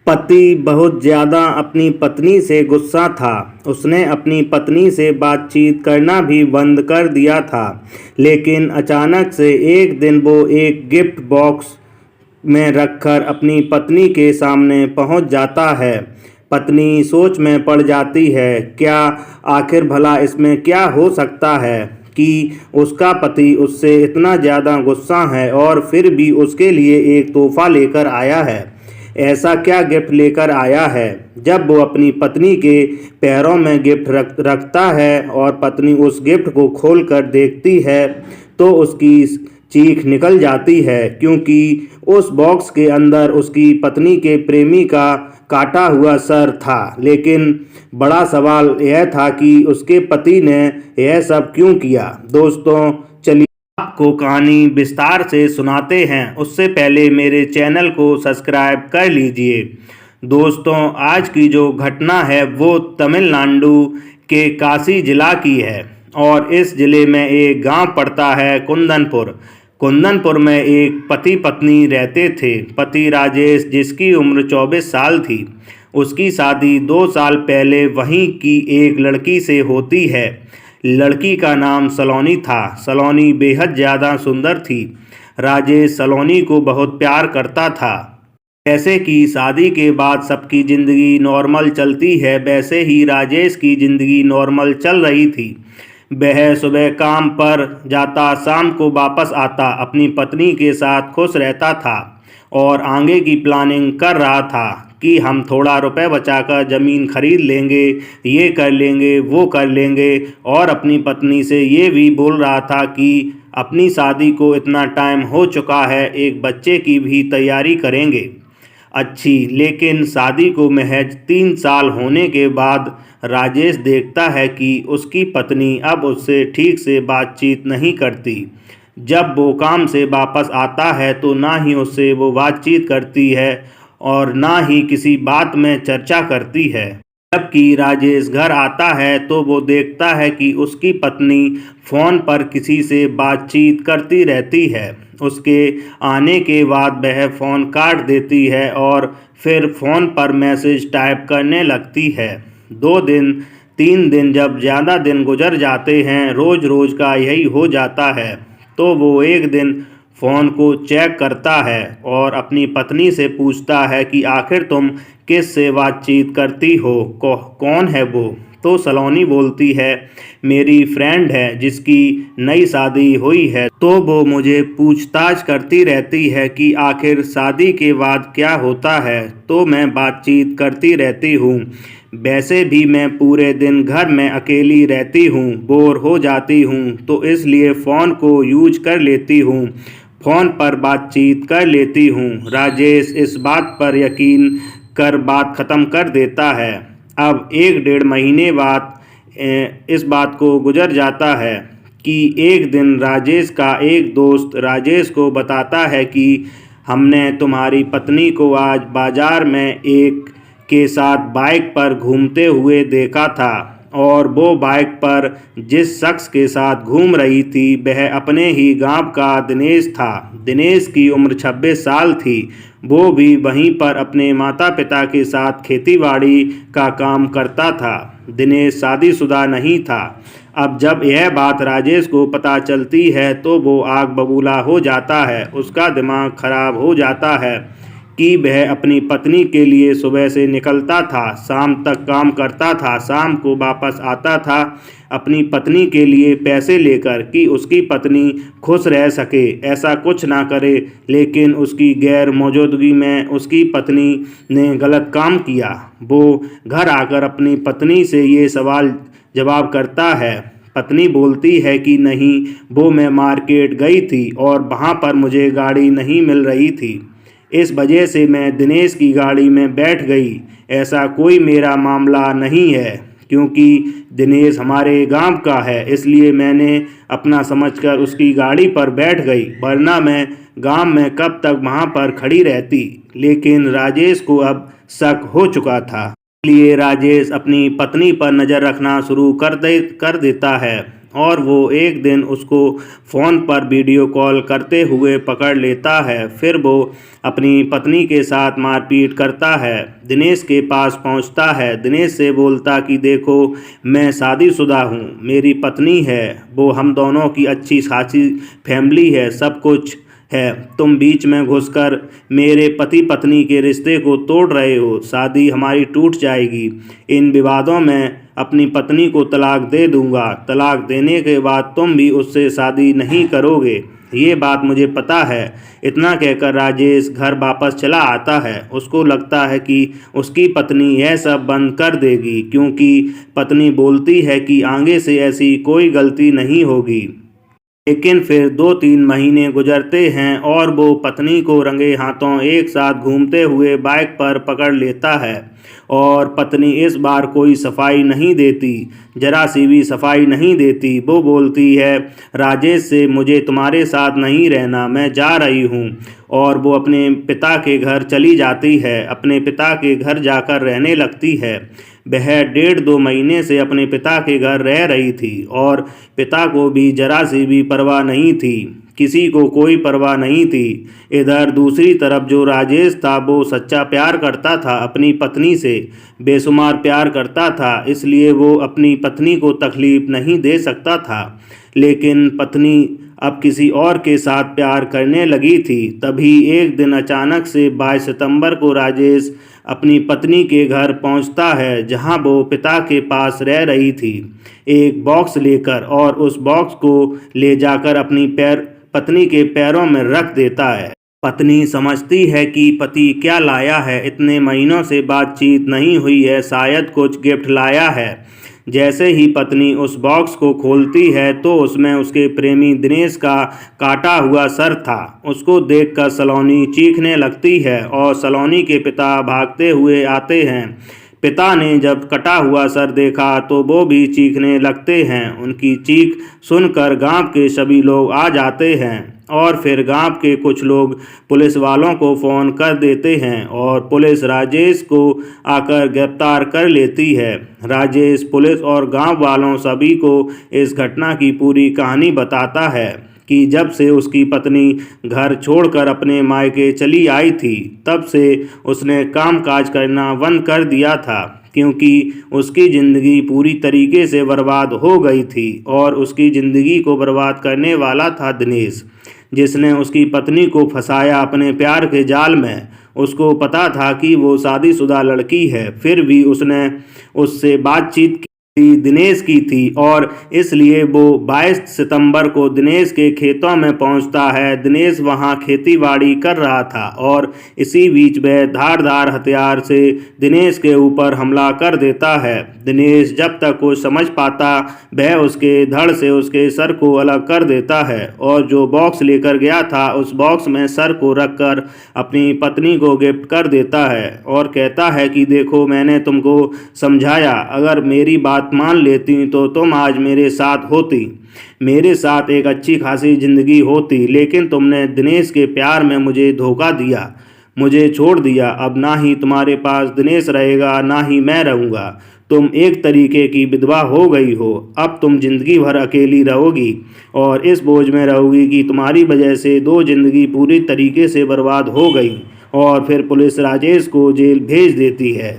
पति बहुत ज़्यादा अपनी पत्नी से गुस्सा था। उसने अपनी पत्नी से बातचीत करना भी बंद कर दिया था। लेकिन अचानक से एक दिन वो एक गिफ्ट बॉक्स में रखकर अपनी पत्नी के सामने पहुंच जाता है। पत्नी सोच में पड़ जाती है, क्या आखिर भला इसमें क्या हो सकता है कि उसका पति उससे इतना ज़्यादा गुस्सा है और फिर भी उसके लिए एक तोहफ़ा लेकर आया है। ऐसा क्या गिफ्ट लेकर आया है? जब वो अपनी पत्नी के पैरों में गिफ्ट रखता है और पत्नी उस गिफ्ट को खोलकर देखती है तो उसकी चीख निकल जाती है, क्योंकि उस बॉक्स के अंदर उसकी पत्नी के प्रेमी का काटा हुआ सर था। लेकिन बड़ा सवाल यह था कि उसके पति ने यह सब क्यों किया। दोस्तों, चलिए आपको कहानी विस्तार से सुनाते हैं। उससे पहले मेरे चैनल को सब्सक्राइब कर लीजिए। दोस्तों, आज की जो घटना है वो तमिलनाडु के काशी जिला की है और इस जिले में एक गांव पड़ता है कुंदनपुर। कुंदनपुर में एक पति पत्नी रहते थे। पति राजेश, जिसकी उम्र 24 साल थी, उसकी शादी 2 साल पहले वहीं की एक लड़की से होती है। लड़की का नाम सलोनी था। सलोनी बेहद ज़्यादा सुंदर थी। राजेश सलोनी को बहुत प्यार करता था। जैसे कि शादी के बाद सबकी ज़िंदगी नॉर्मल चलती है, वैसे ही राजेश की ज़िंदगी नॉर्मल चल रही थी। वह सुबह काम पर जाता, शाम को वापस आता, अपनी पत्नी के साथ खुश रहता था और आगे की प्लानिंग कर रहा था कि हम थोड़ा रुपए बचाकर ज़मीन खरीद लेंगे, ये कर लेंगे, वो कर लेंगे। और अपनी पत्नी से ये भी बोल रहा था कि अपनी शादी को इतना टाइम हो चुका है, एक बच्चे की भी तैयारी करेंगे। अच्छी, लेकिन शादी को महज 3 साल होने के बाद राजेश देखता है कि उसकी पत्नी अब उससे ठीक से बातचीत नहीं करती। जब वो काम से वापस आता है तो ना ही उससे वो बातचीत करती है और ना ही किसी बात में चर्चा करती है। जबकि राजेश घर आता है तो वो देखता है कि उसकी पत्नी फ़ोन पर किसी से बातचीत करती रहती है। उसके आने के बाद वह फ़ोन काट देती है और फिर फ़ोन पर मैसेज टाइप करने लगती है। 2 दिन, 3 दिन, जब ज़्यादा दिन गुजर जाते हैं, रोज़ रोज़ का यही हो जाता है, तो वो एक दिन फ़ोन को चेक करता है और अपनी पत्नी से पूछता है कि आखिर तुम किस से बातचीत करती हो, कौन है वो? तो सलोनी बोलती है, मेरी फ्रेंड है जिसकी नई शादी हुई है, तो वो मुझे पूछताछ करती रहती है कि आखिर शादी के बाद क्या होता है, तो मैं बातचीत करती रहती हूँ। वैसे भी मैं पूरे दिन घर में अकेली रहती हूँ, बोर हो जाती हूँ, तो इसलिए फ़ोन को यूज कर लेती हूँ, फ़ोन पर बातचीत कर लेती हूँ। राजेश इस बात पर यकीन कर बात ख़त्म कर देता है। अब 1 डेढ़ महीने बाद इस बात को गुजर जाता है कि एक दिन राजेश का एक दोस्त राजेश को बताता है कि हमने तुम्हारी पत्नी को आज बाज़ार में एक के साथ बाइक पर घूमते हुए देखा था और वो बाइक पर जिस शख्स के साथ घूम रही थी वह अपने ही गांव का दिनेश था। दिनेश की उम्र 26 साल थी। वो भी वहीं पर अपने माता पिता के साथ खेतीबाड़ी का काम करता था। दिनेश शादीशुदा नहीं था। अब जब यह बात राजेश को पता चलती है तो वो आग बबूला हो जाता है। उसका दिमाग खराब हो जाता है कि वह अपनी पत्नी के लिए सुबह से निकलता था, शाम तक काम करता था, शाम को वापस आता था अपनी पत्नी के लिए पैसे लेकर कि उसकी पत्नी खुश रह सके, ऐसा कुछ ना करे। लेकिन उसकी गैर मौजूदगी में उसकी पत्नी ने गलत काम किया। वो घर आकर अपनी पत्नी से ये सवाल जवाब करता है। पत्नी बोलती है कि नहीं, वो मैं मार्केट गई थी और वहाँ पर मुझे गाड़ी नहीं मिल रही थी, इस वजह से मैं दिनेश की गाड़ी में बैठ गई। ऐसा कोई मेरा मामला नहीं है, क्योंकि दिनेश हमारे गांव का है, इसलिए मैंने अपना समझकर उसकी गाड़ी पर बैठ गई, वरना मैं गांव में कब तक वहां पर खड़ी रहती। लेकिन राजेश को अब शक हो चुका था, इसलिए राजेश अपनी पत्नी पर नज़र रखना शुरू कर देता है और वो एक दिन उसको फ़ोन पर वीडियो कॉल करते हुए पकड़ लेता है। फिर वो अपनी पत्नी के साथ मारपीट करता है। दिनेश के पास पहुंचता है। दिनेश से बोलता कि देखो, मैं शादीशुदा हूँ, मेरी पत्नी है, वो हम दोनों की अच्छी खासी फैमिली है, सब कुछ है। तुम बीच में घुसकर मेरे पति पत्नी के रिश्ते को तोड़ रहे हो। शादी हमारी टूट जाएगी। इन विवादों में अपनी पत्नी को तलाक दे दूंगा। तलाक देने के बाद तुम भी उससे शादी नहीं करोगे, ये बात मुझे पता है। इतना कहकर राजेश घर वापस चला आता है। उसको लगता है कि उसकी पत्नी यह सब बंद कर देगी, क्योंकि पत्नी बोलती है कि आगे से ऐसी कोई गलती नहीं होगी। लेकिन फिर 2-3 महीने गुजरते हैं और वो पत्नी को रंगे हाथों एक साथ घूमते हुए बाइक पर पकड़ लेता है। और पत्नी इस बार कोई सफाई नहीं देती, जरा सी भी सफाई नहीं देती। वो बोलती है राजेश से, मुझे तुम्हारे साथ नहीं रहना, मैं जा रही हूँ। और वो अपने पिता के घर चली जाती है। अपने पिता के घर जाकर रहने लगती है। वह 1.5-2 महीने से अपने पिता के घर रह रही थी और पिता को भी जरा सी भी परवाह नहीं थी, किसी को कोई परवाह नहीं थी। इधर दूसरी तरफ जो राजेश था वो सच्चा प्यार करता था अपनी पत्नी से, बेशुमार प्यार करता था, इसलिए वो अपनी पत्नी को तकलीफ नहीं दे सकता था। लेकिन पत्नी अब किसी और के साथ प्यार करने लगी थी। तभी एक दिन अचानक से 22 सितंबर को राजेश अपनी पत्नी के घर पहुंचता है, जहां वो पिता के पास रह रही थी, एक बॉक्स लेकर, और उस बॉक्स को ले जाकर अपनी पत्नी के पैरों में रख देता है। पत्नी समझती है कि पति क्या लाया है, इतने महीनों से बातचीत नहीं हुई है, शायद कुछ गिफ्ट लाया है। जैसे ही पत्नी उस बॉक्स को खोलती है तो उसमें उसके प्रेमी दिनेश का काटा हुआ सर था। उसको देखकर सलोनी चीखने लगती है और सलोनी के पिता भागते हुए आते हैं। पिता ने जब कटा हुआ सर देखा तो वो भी चीखने लगते हैं। उनकी चीख सुनकर गांव के सभी लोग आ जाते हैं और फिर गांव के कुछ लोग पुलिस वालों को फ़ोन कर देते हैं और पुलिस राजेश को आकर गिरफ्तार कर लेती है। राजेश पुलिस और गांव वालों सभी को इस घटना की पूरी कहानी बताता है कि जब से उसकी पत्नी घर छोड़कर अपने मायके चली आई थी, तब से उसने कामकाज करना बंद कर दिया था, क्योंकि उसकी ज़िंदगी पूरी तरीके से बर्बाद हो गई थी और उसकी ज़िंदगी को बर्बाद करने वाला था दिनेश, जिसने उसकी पत्नी को फंसाया अपने प्यार के जाल में। उसको पता था कि वो शादीशुदा लड़की है, फिर भी उसने उससे बातचीत दिनेश की थी और इसलिए वो 22 सितंबर को दिनेश के खेतों में पहुंचता है। दिनेश वहां खेती बाड़ी कर रहा था और इसी बीच वह धारदार हथियार से दिनेश के ऊपर हमला कर देता है। दिनेश जब तक कुछ समझ पाता, वह उसके धड़ से उसके सर को अलग कर देता है और जो बॉक्स लेकर गया था उस बॉक्स में सर को रखकर अपनी पत्नी को गिफ्ट कर देता है और कहता है कि देखो, मैंने तुमको समझाया, अगर मेरी बात मान लेती तो तुम आज मेरे साथ होती, मेरे साथ एक अच्छी खासी जिंदगी होती, लेकिन तुमने दिनेश के प्यार में मुझे धोखा दिया, मुझे छोड़ दिया। अब ना ही तुम्हारे पास दिनेश रहेगा, ना ही मैं रहूँगा। तुम एक तरीके की विधवा हो गई हो। अब तुम जिंदगी भर अकेली रहोगी और इस बोझ में रहोगी कि तुम्हारी वजह से 2 जिंदगी पूरी तरीके से बर्बाद हो गई। और फिर पुलिस राजेश को जेल भेज देती है।